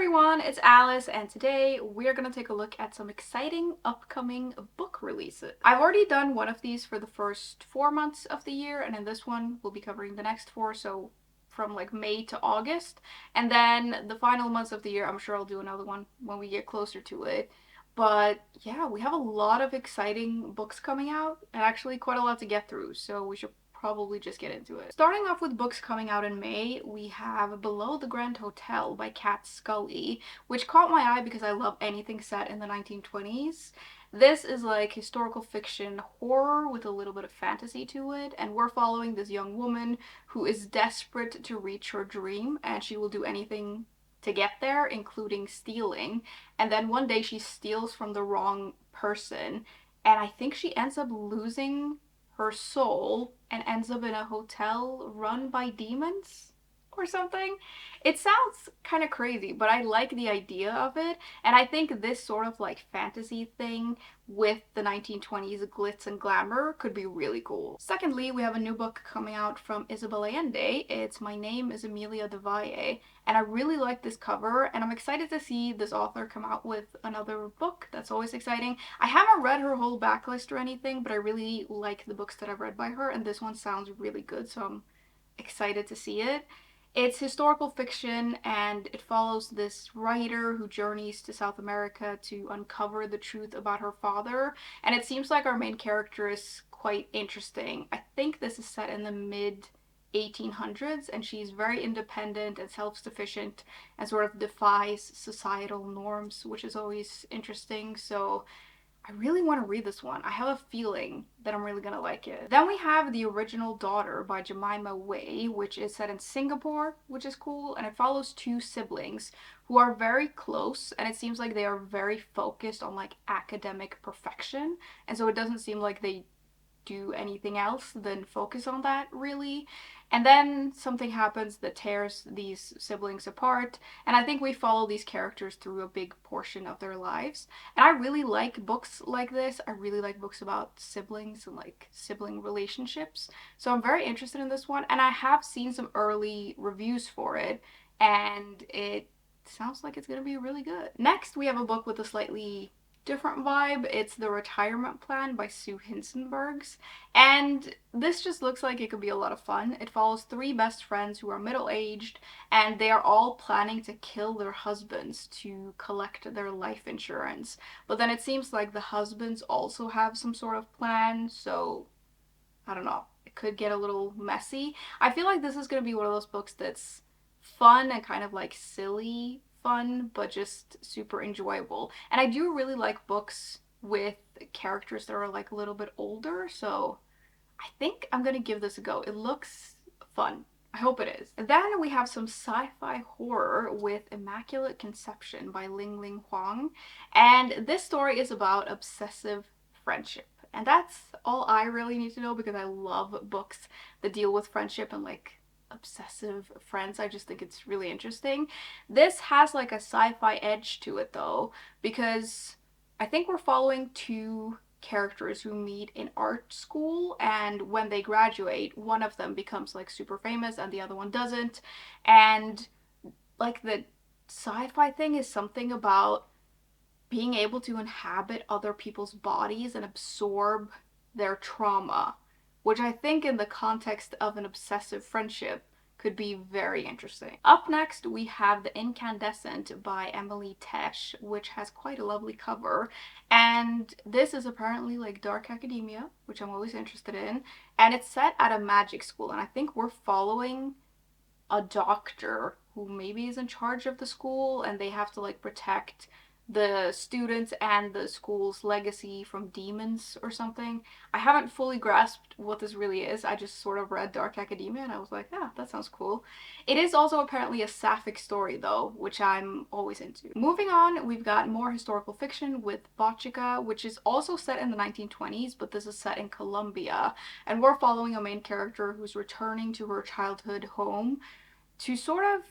everyone, it's Alice, and today we're gonna take a look at some exciting upcoming book releases. I've already done one of these for the first 4 months of the year, and in this one we'll be covering the next four, so from like May to August. And then the final months of the year, I'm sure I'll do another one when we get closer to it. But yeah, we have a lot of exciting books coming out, and actually quite a lot to get through, so we should probably just get into it. Starting off with books coming out in May, we have Below the Grand Hotel by Kat Scully, which caught my eye because I love anything set in the 1920s. This is like historical fiction horror with a little bit of fantasy to it, and we're following this young woman who is desperate to reach her dream, and she will do anything to get there, including stealing. And then one day she steals from the wrong person, and I think she ends up losing her soul and ends up in a hotel run by demons or something. It sounds kind of crazy, but I like the idea of it, and I think this sort of like fantasy thing with the 1920s glitz and glamour could be really cool. Secondly, we have a new book coming out from Isabel Allende. It's My Name is Emilia de Valle, and I really like this cover, and I'm excited to see this author come out with another book. That's always exciting. I haven't read her whole backlist or anything, but I really like the books that I've read by her, and this one sounds really good, so I'm excited to see it. It's historical fiction, and it follows this writer who journeys to South America to uncover the truth about her father, and it seems like our main character is quite interesting. I think this is set in the mid 1800s, and she's very independent and self-sufficient and sort of defies societal norms, which is always interesting. So I really want to read this one. I have a feeling that I'm really gonna like it. Then we have The Original Daughter by Jemimah Wei, which is set in Singapore, which is cool, and it follows two siblings who are very close, and it seems like they are very focused on like academic perfection, and so it doesn't seem like they do anything else than focus on that, really. And then something happens that tears these siblings apart, and I think we follow these characters through a big portion of their lives. And I really like books like this. I really like books about siblings and like sibling relationships. So I'm very interested in this one, and I have seen some early reviews for it, and it sounds like it's gonna be really good. Next, we have a book with a slightly different vibe. It's The Retirement Plan by Sue Hincenbergs, and this just looks like it could be a lot of fun. It follows three best friends who are middle-aged, and they are all planning to kill their husbands to collect their life insurance. But then it seems like the husbands also have some sort of plan, so I don't know. It could get a little messy. I feel like this is going to be one of those books that's fun and kind of like silly fun, but just super enjoyable. And I do really like books with characters that are like a little bit older, so I think I'm gonna give this a go. It looks fun. I hope it is. Then we have some sci-fi horror with Immaculate Conception by Ling Huang, and this story is about obsessive friendship. And that's all I really need to know because I love books that deal with friendship and like obsessive friends. I just think it's really interesting. This has like a sci-fi edge to it though, because I think we're following two characters who meet in art school, and when they graduate, one of them becomes like super famous and the other one doesn't. And like the sci-fi thing is something about being able to inhabit other people's bodies and absorb their trauma, which I think in the context of an obsessive friendship could be very interesting. Up next, we have The Incandescent by Emily Tesh, which has quite a lovely cover. And this is apparently like dark academia, which I'm always interested in. And it's set at a magic school, and I think we're following a doctor who maybe is in charge of the school, and they have to like protect the students and the school's legacy from demons or something. I haven't fully grasped what this really is. I just sort of read Dark Academia and I was like, yeah, that sounds cool. It is also apparently a sapphic story though, which I'm always into. Moving on, we've got more historical fiction with Bochica, which is also set in the 1920s, but this is set in Colombia, and we're following a main character who's returning to her childhood home to sort of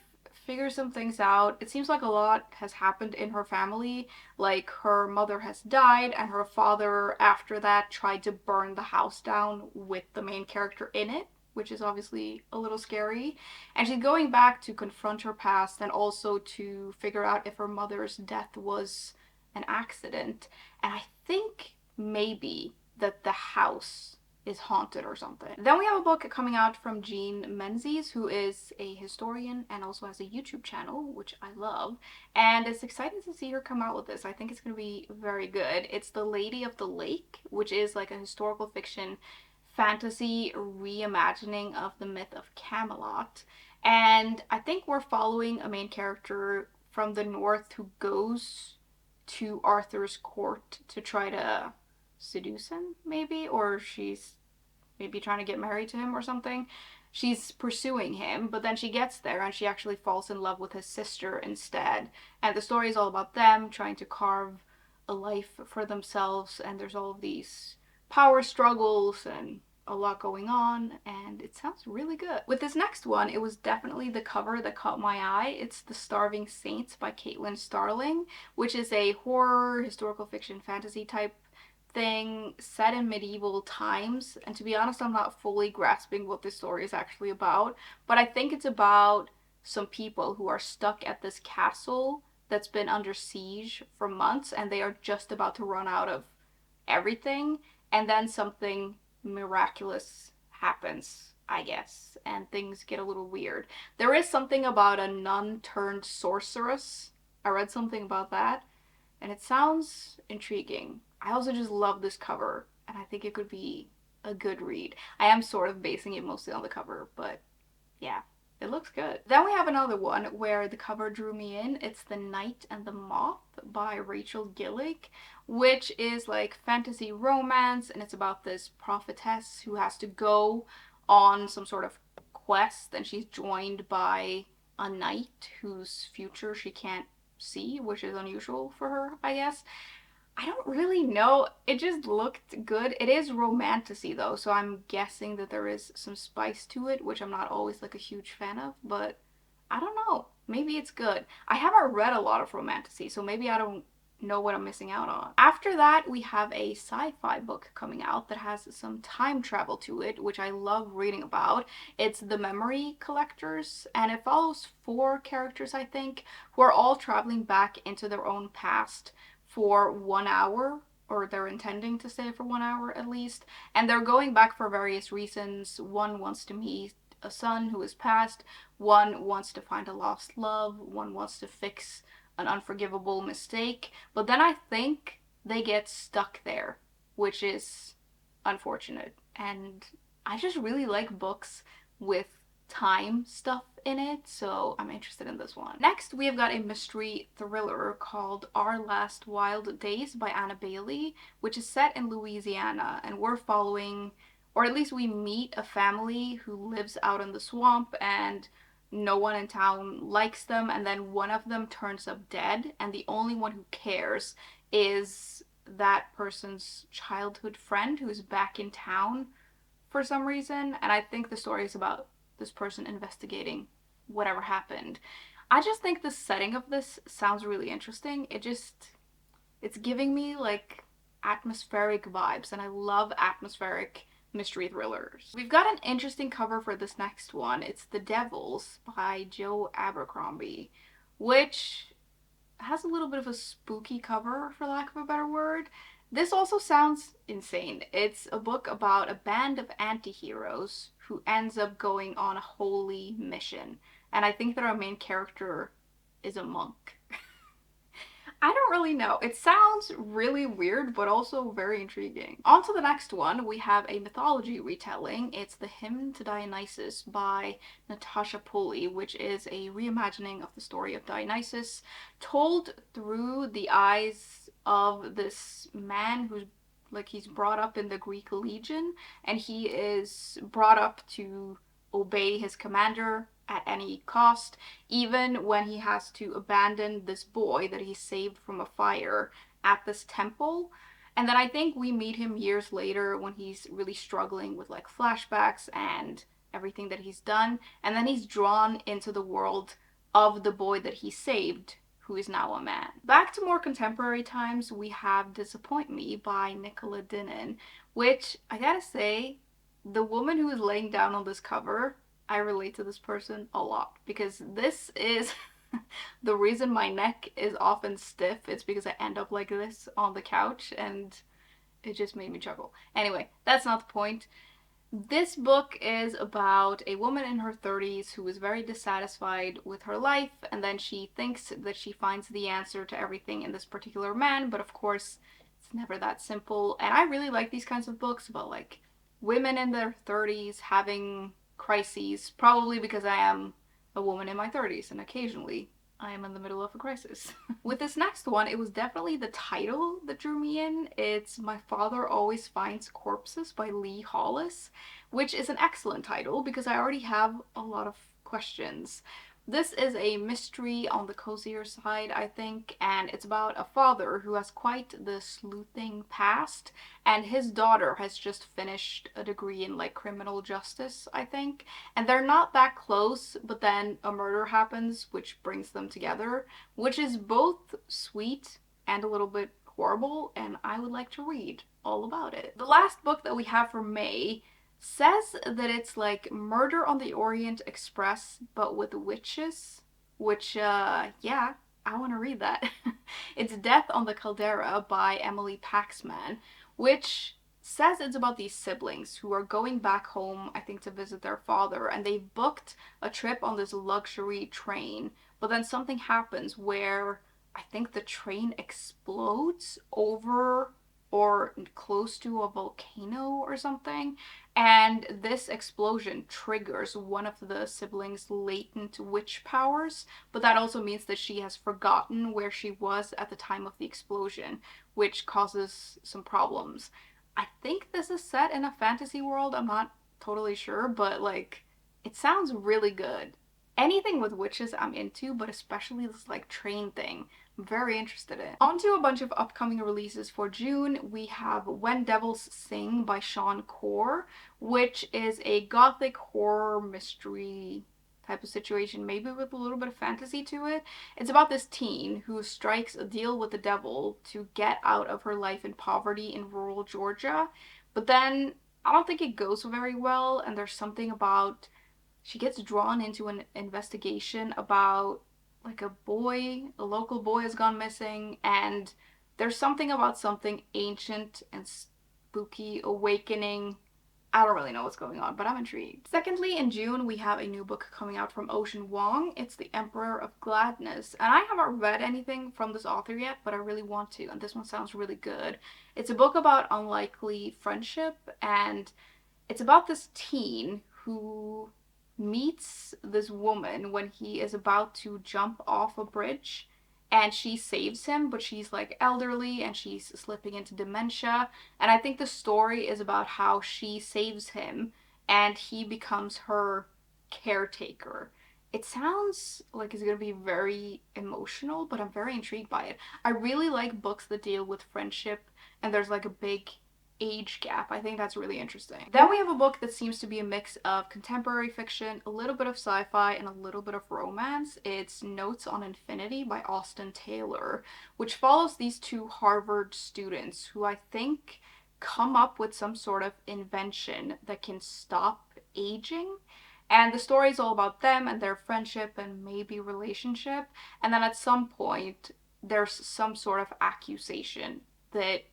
figure some things out. It seems like a lot has happened in her family. Like her mother has died, and her father after that tried to burn the house down with the main character in it. which is obviously a little scary. And she's going back to confront her past and also to figure out if her mother's death was an accident. And I think maybe that the house is haunted or something. Then we have a book coming out from Jean Menzies, who is a historian and also has a YouTube channel, which I love. And it's exciting to see her come out with this. I think it's going to be very good. It's The Lady of the Lake, which is like a historical fiction fantasy reimagining of the myth of Camelot. And I think we're following a main character from the north who goes to Arthur's court to try to seduce him, maybe, or she's maybe trying to get married to him or something. She's pursuing him, but then she gets there and she actually falls in love with his sister instead. And the story is all about them trying to carve a life for themselves, and there's all of these power struggles and a lot going on, and it sounds really good. With this next one, it was definitely the cover that caught my eye. It's The Starving Saints by Caitlin Starling, which is a horror, historical fiction, fantasy type thing set in medieval times. And to be honest, I'm not fully grasping what this story is actually about, but I think it's about some people who are stuck at this castle that's been under siege for months, and they are just about to run out of everything, and then something miraculous happens, I guess, and things get a little weird. There is something about a nun turned sorceress. I read something about that, and it sounds intriguing. I also just love this cover, and I think it could be a good read. I am sort of basing it mostly on the cover, but yeah, it looks good. Then we have another one where the cover drew me in. It's The Knight and the Moth by Rachel Gillig, which is like fantasy romance, and it's about this prophetess who has to go on some sort of quest, and she's joined by a knight whose future she can't see, which is unusual for her, I guess. I don't really know. It just looked good. It is romantasy though, so I'm guessing that there is some spice to it, which I'm not always like a huge fan of, but I don't know. Maybe it's good. I haven't read a lot of romantasy, so maybe I don't know what I'm missing out on. After that, we have a sci-fi book coming out that has some time travel to it, which I love reading about. It's The Memory Collectors, and it follows 4 characters, I think, who are all traveling back into their own past for 1 hour, or they're intending to stay for 1 hour at least, and they're going back for various reasons. One wants to meet a son who is passed, one wants to find a lost love, one wants to fix an unforgivable mistake, but then I think they get stuck there, which is unfortunate. And I just really like books with time stuff in it, so I'm interested in this one. Next, we have got a mystery thriller called Our Last Wild Days by Anna Bailey, which is set in Louisiana, and we're following, or at least we meet a family who lives out in the swamp, and no one in town likes them, and then one of them turns up dead, and the only one who cares is that person's childhood friend who's back in town for some reason. And I think the story is about this person investigating whatever happened. I just think the setting of this sounds really interesting. It's giving me like atmospheric vibes, and I love atmospheric mystery thrillers. We've got an interesting cover for this next one. It's The Devils by Joe Abercrombie, which has a little bit of a spooky cover, for lack of a better word. This also sounds insane. It's a book about a band of anti-heroes who ends up going on a holy mission. And I think that our main character is a monk. I don't really know. It sounds really weird, but also very intriguing. On to the next one, we have a mythology retelling. It's The Hymn to Dionysus by Natasha Pulley, which is a reimagining of the story of Dionysus, told through the eyes of this man who's like, he's brought up in the Greek legion, and he is brought up to obey his commander at any cost, even when he has to abandon this boy that he saved from a fire at this temple. And then I think we meet him years later when he's really struggling with like flashbacks and everything that he's done, and then he's drawn into the world of the boy that he saved, who is now a man. Back to more contemporary times, we have Disappoint Me by Nicola Dinan, which I gotta say, The woman who is laying down on this cover, I relate to this person a lot because this is the reason my neck is often stiff. It's because I end up like this on the couch and it just made me chuckle. Anyway, that's not the point. This book is about a woman in her 30s who is very dissatisfied with her life, and then she thinks that she finds the answer to everything in this particular man, but of course, it's never that simple. And I really like these kinds of books about like women in their 30s having crises, probably because I am a woman in my 30s, and occasionally I am in the middle of a crisis. With this next one, it was definitely the title that drew me in. It's My Father Always Finds Corpses by Lee Hollis, which is an excellent title because I already have a lot of questions. This is a mystery on the cozier side, I think, and it's about a father who has quite the sleuthing past, and his daughter has just finished a degree in like criminal justice, I think, and they're not that close, but then a murder happens which brings them together, which is both sweet and a little bit horrible, and I would like to read all about it. The last book that we have for May says that it's like Murder on the Orient Express, but with witches, which, yeah, I want to read that. It's Death on the Caldera by Emily Paxman, which says it's about these siblings who are going back home, I think, to visit their father, and they've booked a trip on this luxury train, but then something happens where I think the train explodes over or close to a volcano or something, and this explosion triggers one of the siblings' latent witch powers, but that also means that she has forgotten where she was at the time of the explosion, which causes some problems. I think this is set in a fantasy world, I'm not totally sure, but like, it sounds really good. Anything with witches I'm into, but especially this like train thing. I'm very interested in. On to a bunch of upcoming releases for June. We have When Devils Sing by Sean Kaur, which is a gothic horror mystery type of situation, maybe with a little bit of fantasy to it. It's about this teen who strikes a deal with the devil to get out of her life in poverty in rural Georgia, but then I don't think it goes very well, and there's something about she gets drawn into an investigation about like a local boy has gone missing, and there's something about something ancient and spooky awakening. I don't really know what's going on, but I'm intrigued. Secondly, in June, we have a new book coming out from Ocean Vuong. It's The Emperor of Gladness, and I haven't read anything from this author yet, but I really want to, and this one sounds really good. It's a book about unlikely friendship, and it's about this teen who meets this woman when he is about to jump off a bridge, and she saves him, but she's like elderly and she's slipping into dementia, and I think the story is about how she saves him and he becomes her caretaker. It sounds like it's gonna be very emotional, but I'm very intrigued by it. I really like books that deal with friendship and there's like a big age gap. I think that's really interesting. Then we have a book that seems to be a mix of contemporary fiction, a little bit of sci-fi, and a little bit of romance. It's Notes on Infinity by Austin Taylor, which follows these two Harvard students who I think come up with some sort of invention that can stop aging. And the story is all about them and their friendship and maybe relationship. And then at some point, there's some sort of accusation that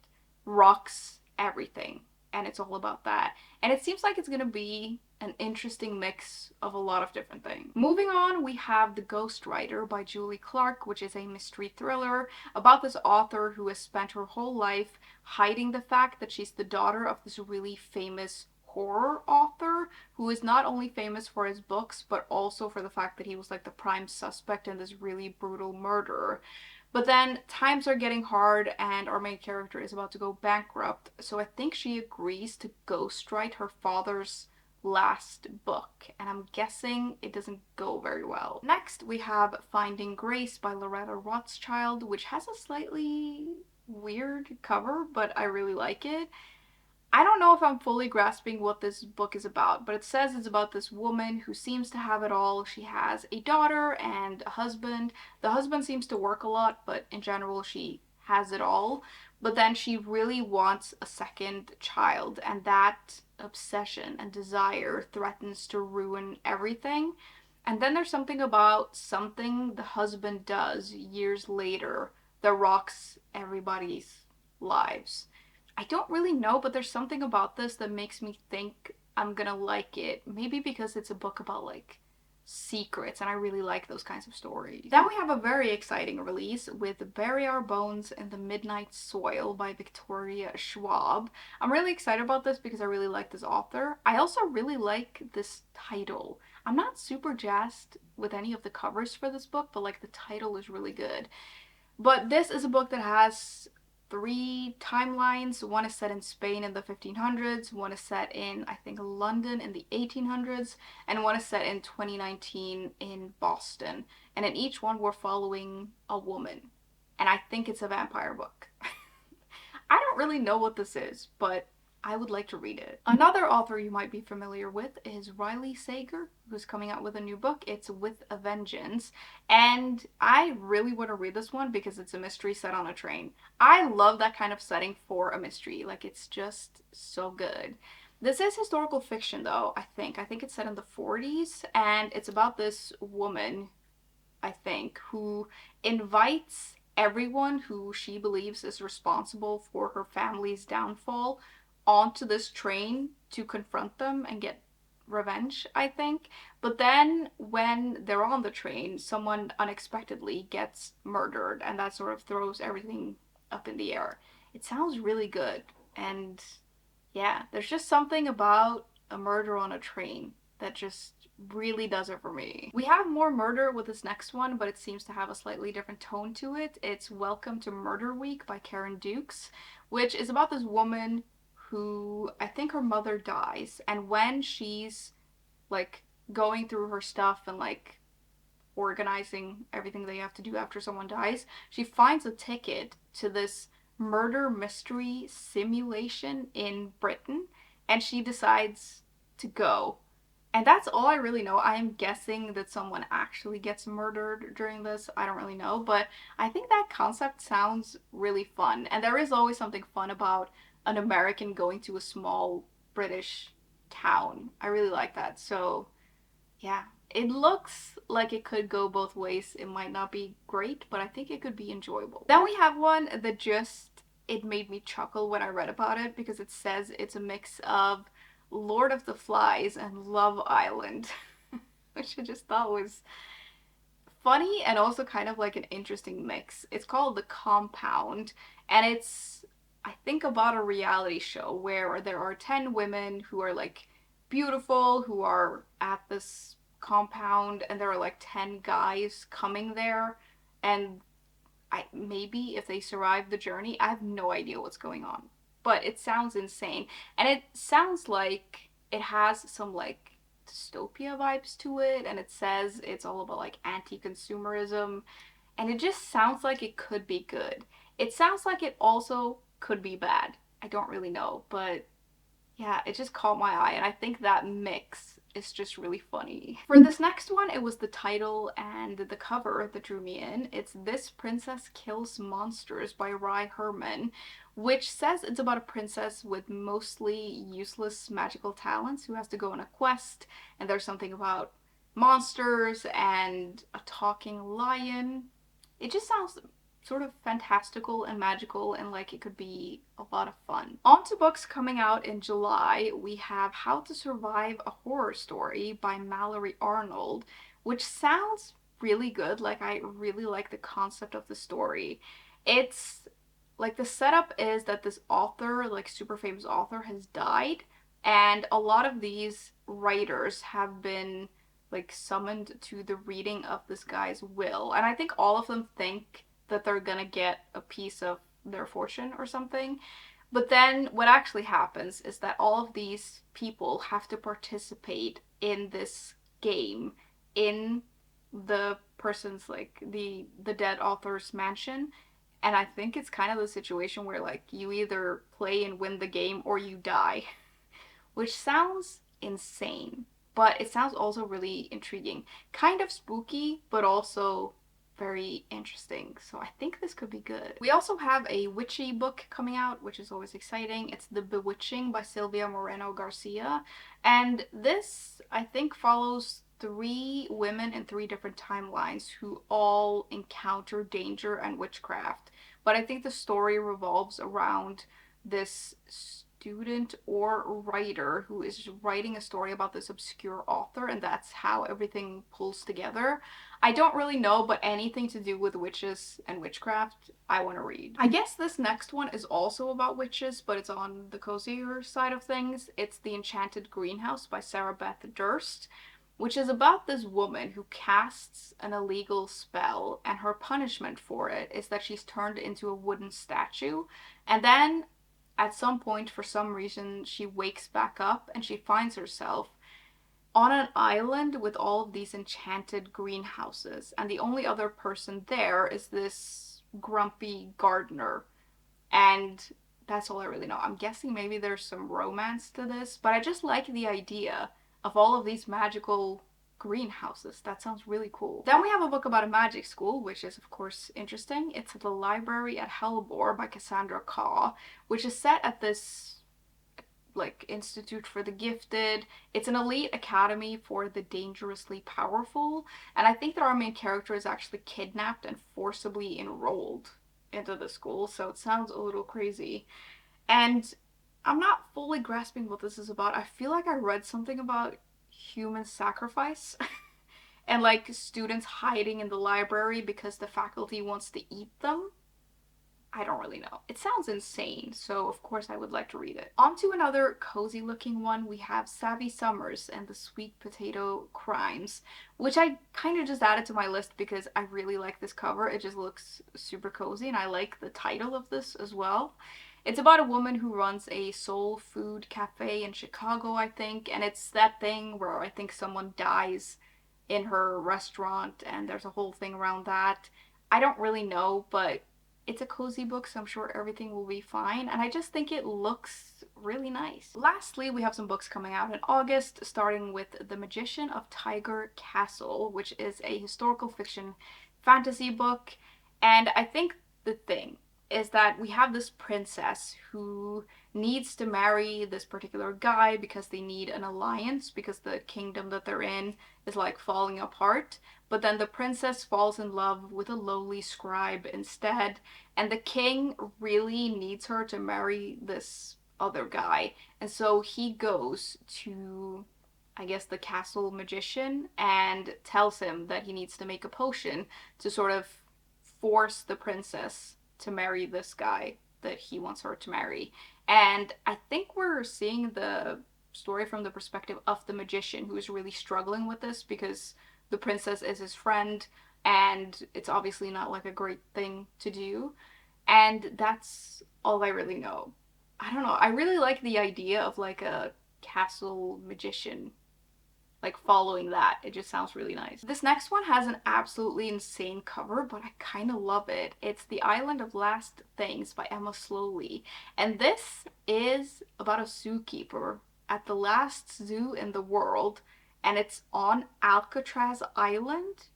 rocks everything, and it's all about that. And it seems like it's gonna be an interesting mix of a lot of different things. Moving on, we have The Ghostwriter by Julie Clark, which is a mystery thriller about this author who has spent her whole life hiding the fact that she's the daughter of this really famous horror author who is not only famous for his books but also for the fact that he was like the prime suspect in this really brutal murder. But then times are getting hard and our main character is about to go bankrupt, so I think she agrees to ghostwrite her father's last book, and I'm guessing it doesn't go very well. Next, we have Finding Grace by Loretta Rothschild, which has a slightly weird cover, but I really like it. I don't know if I'm fully grasping what this book is about, but it says it's about this woman who seems to have it all. She has a daughter and a husband. The husband seems to work a lot, but in general, she has it all. But then she really wants a second child, and that obsession and desire threatens to ruin everything. And then there's something about something the husband does years later that rocks everybody's lives. I don't really know, but there's something about this that makes me think I'm gonna like it. Maybe because it's a book about like secrets, and I really like those kinds of stories. Then we have a very exciting release with Bury Our Bones in the Midnight Soil by Victoria Schwab. I'm really excited about this because I really like this author. I also really like this title. I'm not super jazzed with any of the covers for this book, but like the title is really good. But this is a book that has three timelines. One is set in Spain in the 1500s, one is set in, I think, London in the 1800s, and one is set in 2019 in Boston. And in each one, we're following a woman. And I think it's a vampire book. I don't really know what this is, but I would like to read it. Another author you might be familiar with is Riley Sager, who's coming out with a new book. It's With a Vengeance, and I really want to read this one because it's a mystery set on a train. I love that kind of setting for a mystery. Like, it's just so good. This is historical fiction, though, I think. I think it's set in the 40s, and it's about this woman, I think, who invites everyone who she believes is responsible for her family's downfall onto this train to confront them and get revenge, I think. But then when they're on the train, someone unexpectedly gets murdered, and that sort of throws everything up in the air. It sounds really good, and yeah, there's just something about a murder on a train that just really does it for me. We have more murder with this next one, but it seems to have a slightly different tone to it. It's Welcome to Murder Week by Karen Dukes, which is about this woman who, I think her mother dies, and when she's like going through her stuff and like organizing everything they have to do after someone dies, she finds a ticket to this murder mystery simulation in Britain, and she decides to go. And that's all I really know. I'm guessing that someone actually gets murdered during this. I don't really know, but I think that concept sounds really fun. And there is always something fun about an American going to a small British town. I really like that. So, yeah. It looks like it could go both ways. It might not be great, but I think it could be enjoyable. Then we have one that just, it made me chuckle when I read about it because it says it's a mix of Lord of the Flies and Love Island, which I just thought was funny and also kind of like an interesting mix. It's called The Compound, and it's, I think, about a reality show where there are 10 women who are like beautiful, who are at this compound, and there are like 10 guys coming there, and maybe if they survive the journey, I have no idea what's going on. But it sounds insane. And it sounds like it has some like dystopia vibes to it, and it says it's all about like anti-consumerism, and it just sounds like it could be good. It sounds like it also could be bad. I don't really know, but yeah, it just caught my eye, and I think that mix is just really funny. For this next one, it was the title and the cover that drew me in. It's This Princess Kills Monsters by Rai Herman, which says it's about a princess with mostly useless magical talents who has to go on a quest, and there's something about monsters and a talking lion. It just sounds sort of fantastical and magical, and like it could be a lot of fun. On to books coming out in July, we have How to Survive a Horror Story by Mallory Arnold, which sounds really good. Like, I really like the concept of the story. It's like, the setup is that this author, like super famous author, has died, and a lot of these writers have been like summoned to the reading of this guy's will, and I think all of them think that they're gonna get a piece of their fortune or something. But then what actually happens is that all of these people have to participate in this game in the person's, like, the dead author's mansion. And I think it's kind of the situation where like you either play and win the game or you die, which sounds insane, but it sounds also really intriguing. Kind of spooky, but also very interesting. So I think this could be good. We also have a witchy book coming out, which is always exciting. It's The Bewitching by Silvia Moreno Garcia. And this, I think, follows 3 women in 3 different timelines who all encounter danger and witchcraft. But I think the story revolves around this student or writer who is writing a story about this obscure author, and that's how everything pulls together. I don't really know, but anything to do with witches and witchcraft, I want to read. I guess this next one is also about witches, but it's on the cozier side of things. It's The Enchanted Greenhouse by Sarah Beth Durst, which is about this woman who casts an illegal spell, and her punishment for it is that she's turned into a wooden statue. And then at some point, for some reason, she wakes back up and she finds herself on an island with all of these enchanted greenhouses. And the only other person there is this grumpy gardener. And that's all I really know. I'm guessing maybe there's some romance to this, but I just like the idea of all of these magical greenhouses. That sounds really cool. Then we have a book about a magic school, which is of course interesting. It's The Library at Hellbore by Cassandra Kaur, which is set at this like Institute for the Gifted. It's an elite academy for the dangerously powerful, and I think that our main character is actually kidnapped and forcibly enrolled into the school, so it sounds a little crazy. And I'm not fully grasping what this is about. I feel like I read something about human sacrifice and like students hiding in the library because the faculty wants to eat them. I don't really know. It sounds insane, so of course I would like to read it. On to another cozy looking one, we have Savvy Summers and the Sweet Potato Crimes, which I kind of just added to my list because I really like this cover. It just looks super cozy, and I like the title of this as well. It's about a woman who runs a soul food cafe in Chicago, I think, and it's that thing where I think someone dies in her restaurant and there's a whole thing around that. I don't really know, but it's a cozy book, so I'm sure everything will be fine, and I just think it looks really nice. Lastly, we have some books coming out in August, starting with The Magician of Tiger Castle, which is a historical fiction fantasy book. And I think the thing is that we have this princess who needs to marry this particular guy because they need an alliance, because the kingdom that they're in is like falling apart. But then the princess falls in love with a lowly scribe instead, and the king really needs her to marry this other guy. And so he goes to, I guess, the castle magician and tells him that he needs to make a potion to sort of force the princess to marry this guy that he wants her to marry. And I think we're seeing the story from the perspective of the magician, who is really struggling with this because the princess is his friend, and it's obviously not like a great thing to do. And that's all I really know. I don't know. I really like the idea of like a castle magician, like following that. It just sounds really nice. This next one has an absolutely insane cover, but I kind of love it. It's The Island of Last Things by Emma Slowly. And this is about a zookeeper at the last zoo in the world, and it's on Alcatraz Island,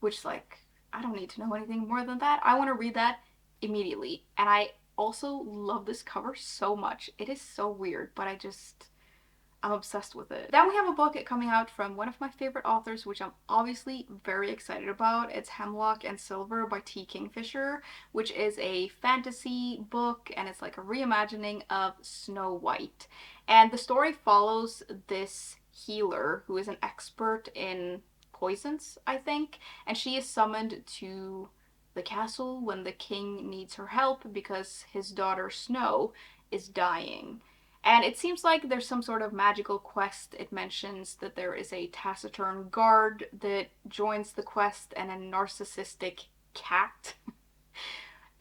which, like, I don't need to know anything more than that. I want to read that immediately. And I also love this cover so much. It is so weird, but I'm obsessed with it. Then we have a book coming out from one of my favorite authors, which I'm obviously very excited about. It's Hemlock and Silver by T. Kingfisher, which is a fantasy book, and it's like a reimagining of Snow White. And the story follows this healer who is an expert in poisons, I think, and she is summoned to the castle when the king needs her help because his daughter Snow is dying. And it seems like there's some sort of magical quest. It mentions that there is a taciturn guard that joins the quest and a narcissistic cat.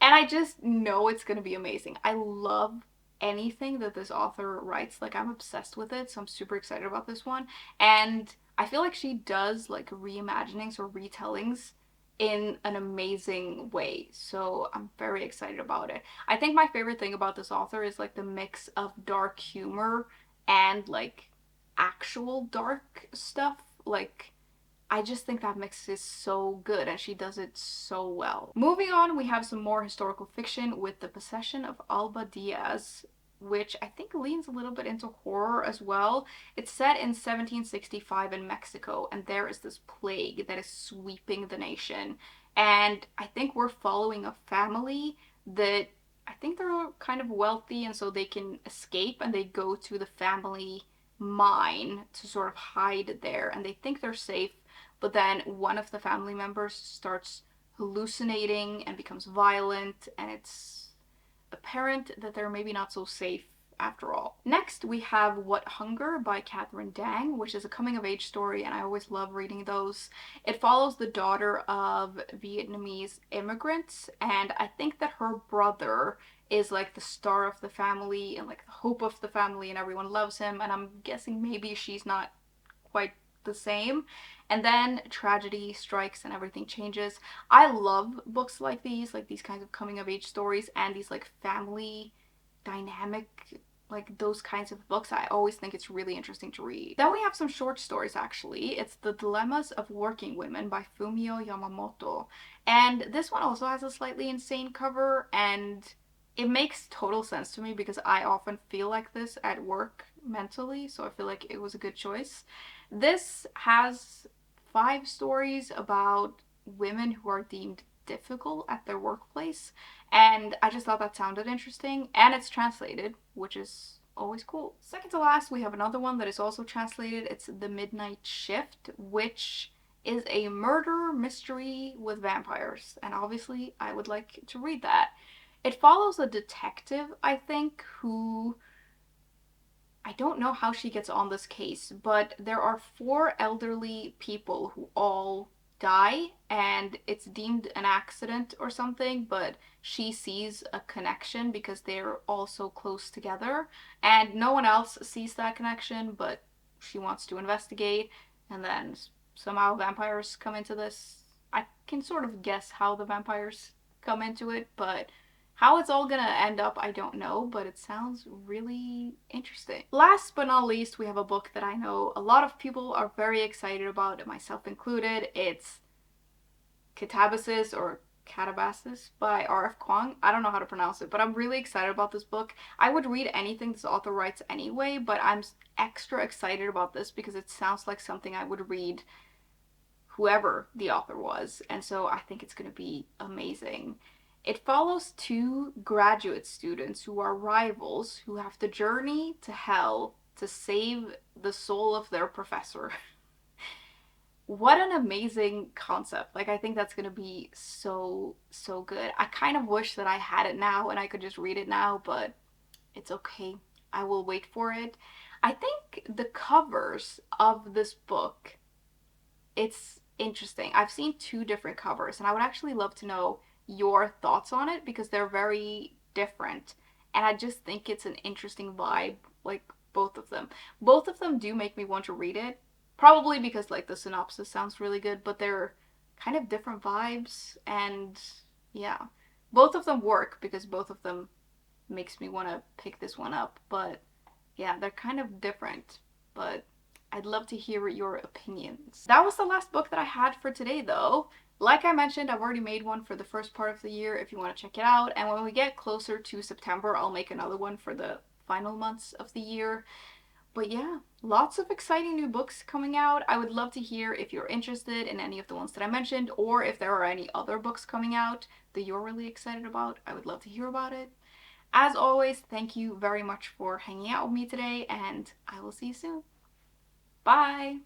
And I just know it's going to be amazing. I love anything that this author writes. Like, I'm obsessed with it, so I'm super excited about this one. And I feel like she does like reimaginings or retellings in an amazing way, so I'm very excited about it. I think my favorite thing about this author is like the mix of dark humor and like actual dark stuff. Like, I just think that mix is so good and she does it so well. Moving on, we have some more historical fiction with The Possession of Alba Diaz, which I think leans a little bit into horror as well. It's set in 1765 in Mexico, and there is this plague that is sweeping the nation. And I think we're following a family that I think they're kind of wealthy, and so they can escape and they go to the family mine to sort of hide there, and they think they're safe, but then one of the family members starts hallucinating and becomes violent, and it's apparent that they're maybe not so safe after all. Next, we have What Hunger by Catherine Dang, which is a coming of age story, and I always love reading those. It follows the daughter of Vietnamese immigrants, and I think that her brother is like the star of the family and like the hope of the family, and everyone loves him, and I'm guessing maybe she's not quite the same. And then tragedy strikes and everything changes. I love books like these kinds of coming of age stories and these like family dynamic, like those kinds of books. I always think it's really interesting to read. Then we have some short stories actually. It's The Dilemmas of Working Women by Fumio Yamamoto. And this one also has a slightly insane cover, and it makes total sense to me because I often feel like this at work mentally, so I feel like it was a good choice. This has 5 stories about women who are deemed difficult at their workplace, and I just thought that sounded interesting, and it's translated, which is always cool. Second to last, we have another one that is also translated. It's The Midnight Shift, which is a murder mystery with vampires, and obviously I would like to read that. It follows a detective, I think, who I don't know how she gets on this case, but there are 4 elderly people who all die, and it's deemed an accident or something, but she sees a connection because they're all so close together, and no one else sees that connection, but she wants to investigate, and then somehow vampires come into this. I can sort of guess how the vampires come into it, but how it's all gonna end up, I don't know, but it sounds really interesting. Last but not least, we have a book that I know a lot of people are very excited about, myself included. It's Catabasis or Catabasis by R.F. Huang. I don't know how to pronounce it, but I'm really excited about this book. I would read anything this author writes anyway, but I'm extra excited about this because it sounds like something I would read whoever the author was, and so I think it's going to be amazing. It follows 2 graduate students who are rivals who have to journey to hell to save the soul of their professor. What an amazing concept. Like, I think that's gonna be so, so good. I kind of wish that I had it now and I could just read it now, but it's okay. I will wait for it. I think the covers of this book, it's interesting. I've seen 2 different covers, and I would actually love to know your thoughts on it because they're very different. And I just think it's an interesting vibe, like both of them. Both of them do make me want to read it. Probably because like the synopsis sounds really good, but they're kind of different vibes, and yeah. Both of them work because both of them makes me want to pick this one up, but yeah, they're kind of different, but I'd love to hear your opinions. That was the last book that I had for today though. Like I mentioned, I've already made one for the first part of the year if you want to check it out, and when we get closer to September, I'll make another one for the final months of the year. But yeah, lots of exciting new books coming out. I would love to hear if you're interested in any of the ones that I mentioned, or if there are any other books coming out that you're really excited about. I would love to hear about it. As always, thank you very much for hanging out with me today, and I will see you soon. Bye!